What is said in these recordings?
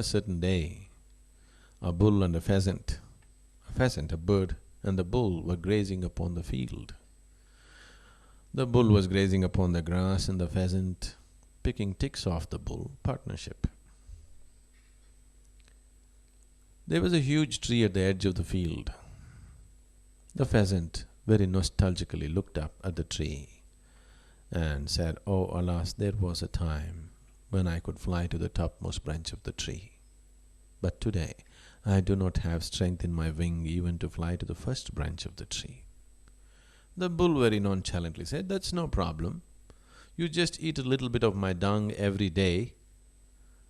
a certain day, a bull and a pheasant, a bird, and the bull were grazing upon the field. The bull was grazing upon the grass and the pheasant picking ticks off the bull, partnership. There was a huge tree at the edge of the field. The pheasant very nostalgically looked up at the tree and said, "Oh, alas, there was a time when I could fly to the topmost branch of the tree. But today, I do not have strength in my wing even to fly to the first branch of the tree." The bull very nonchalantly said, "That's no problem. You just eat a little bit of my dung every day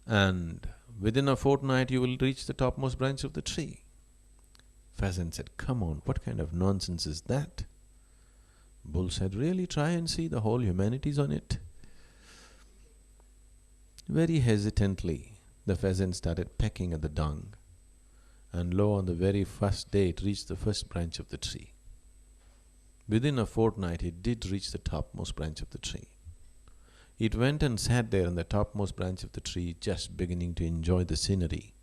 and within a fortnight you will reach the topmost branch of the tree." Pheasant said, "Come on, what kind of nonsense is that?" Bull said, "Really, try and see, the whole humanity's on it." Very hesitantly, the pheasant started pecking at the dung, and lo, on the very first day it reached the first branch of the tree. Within a fortnight it did reach the topmost branch of the tree. It went and sat there on the topmost branch of the tree, just beginning to enjoy the scenery.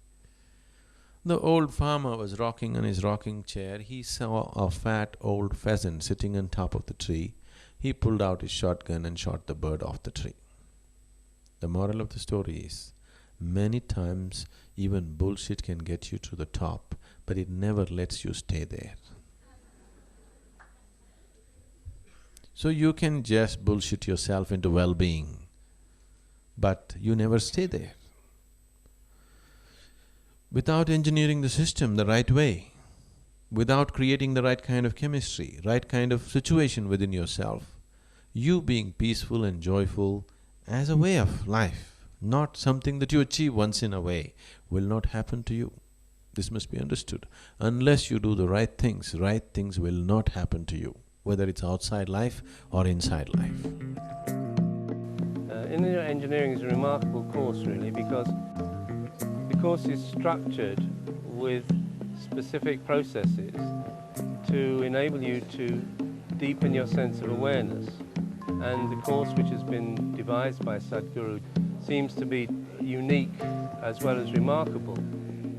The old farmer was rocking on his rocking chair. He saw a fat old pheasant sitting on top of the tree. He pulled out his shotgun and shot the bird off the tree. The moral of the story is, many times even bullshit can get you to the top, but it never lets you stay there. So you can just bullshit yourself into well-being, but you never stay there. Without engineering the system the right way, without creating the right kind of chemistry, right kind of situation within yourself, you being peaceful and joyful as a way of life, not something that you achieve once in a way, will not happen to you. This must be understood. Unless you do the right things will not happen to you, whether it's outside life or inside life. Inner engineering is a remarkable course really, because the course is structured with specific processes to enable you to deepen your sense of awareness. And the course, which has been devised by Sadhguru, seems to be unique as well as remarkable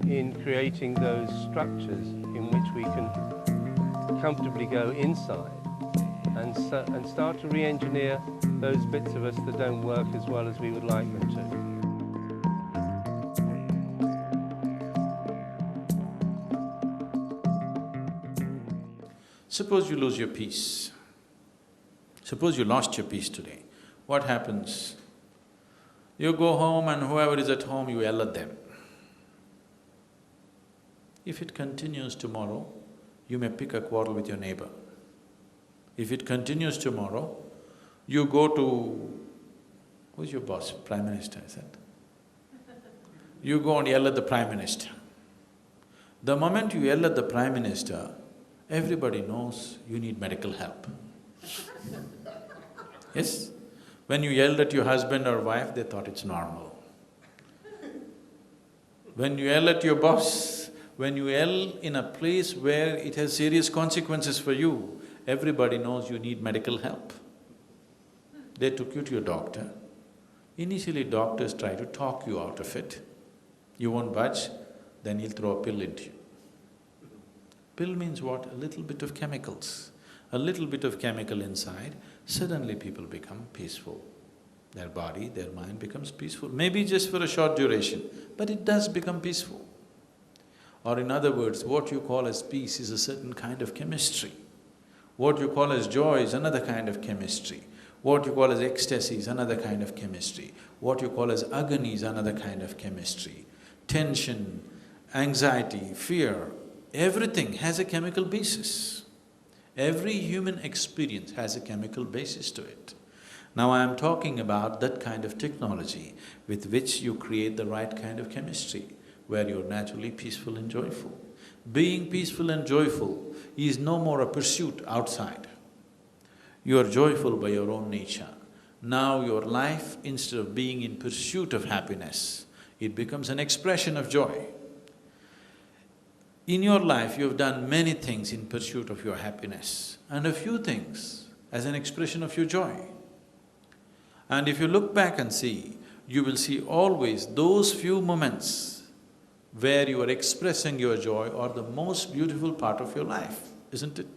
in creating those structures in which we can comfortably go inside and start to re-engineer those bits of us that don't work as well as we would like them to. Suppose you lose your peace. Suppose you lost your peace today. What happens? You go home and whoever is at home, you yell at them. If it continues tomorrow, you may pick a quarrel with your neighbor. If it continues tomorrow, you go to… who's your boss? Prime Minister, is it? You go and yell at the Prime Minister. The moment you yell at the Prime Minister, everybody knows you need medical help. Yes? When you yelled at your husband or wife, they thought it's normal. When you yell at your boss, when you yell in a place where it has serious consequences for you, everybody knows you need medical help. They took you to your doctor. Initially, doctors try to talk you out of it. You won't budge, then he'll throw a pill into you. Pill means what? A little bit of chemicals. A little bit of chemical inside, suddenly people become peaceful. Their body, their mind becomes peaceful. Maybe just for a short duration, but it does become peaceful. Or in other words, what you call as peace is a certain kind of chemistry. What you call as joy is another kind of chemistry. What you call as ecstasy is another kind of chemistry. What you call as agony is another kind of chemistry. Tension, anxiety, fear, everything has a chemical basis. Every human experience has a chemical basis to it. Now I am talking about that kind of technology with which you create the right kind of chemistry, where you're naturally peaceful and joyful. Being peaceful and joyful is no more a pursuit outside. You are joyful by your own nature. Now your life, instead of being in pursuit of happiness, it becomes an expression of joy. In your life, you have done many things in pursuit of your happiness and a few things as an expression of your joy. And if you look back and see, you will see always those few moments where you are expressing your joy are the most beautiful part of your life, isn't it?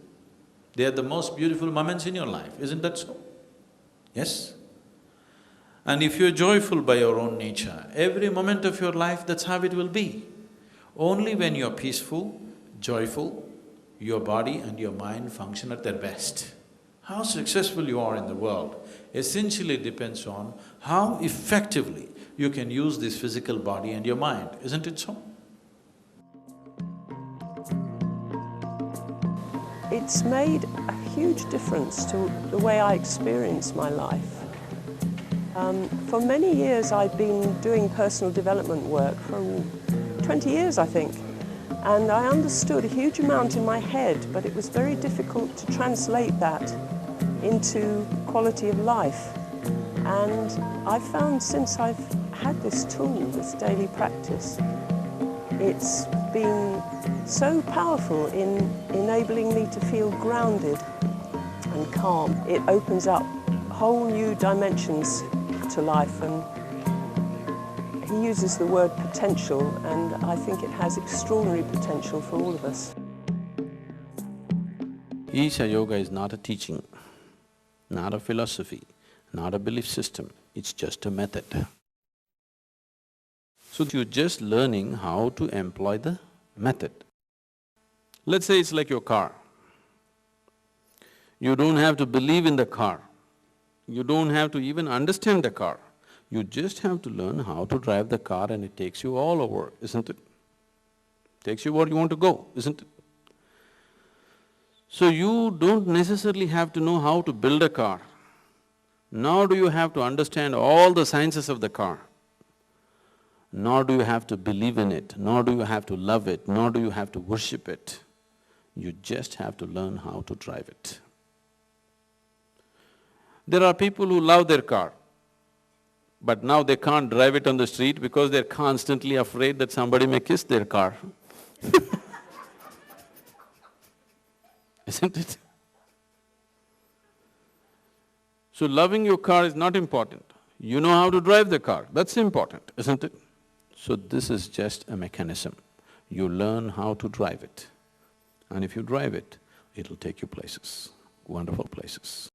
They are the most beautiful moments in your life, isn't that so? Yes? And if you're joyful by your own nature, every moment of your life, that's how it will be. Only when you're peaceful, joyful, your body and your mind function at their best. How successful you are in the world essentially depends on how effectively you can use this physical body and your mind, isn't it so? It's made a huge difference to the way I experience my life. For many years I've been doing personal development work, for 20 years I think, and I understood a huge amount in my head, but it was very difficult to translate that into quality of life. And I've found since I've had this tool, this daily practice, it's been so powerful in enabling me to feel grounded and calm. It opens up whole new dimensions to life, and he uses the word potential, and I think it has extraordinary potential for all of us. Isha Yoga is not a teaching, not a philosophy, not a belief system, it's just a method. So you're just learning how to employ the method. Let's say it's like your car. You don't have to believe in the car. You don't have to even understand the car. You just have to learn how to drive the car and it takes you all over, isn't it? Takes you where you want to go, isn't it? So you don't necessarily have to know how to build a car, nor do you have to understand all the sciences of the car, nor do you have to believe in it, nor do you have to love it, nor do you have to worship it. You just have to learn how to drive it. There are people who love their car, but now they can't drive it on the street because they're constantly afraid that somebody may kiss their car. Isn't it? So loving your car is not important. You know how to drive the car, that's important, isn't it? So this is just a mechanism. You learn how to drive it. And if you drive it, it'll take you places, wonderful places.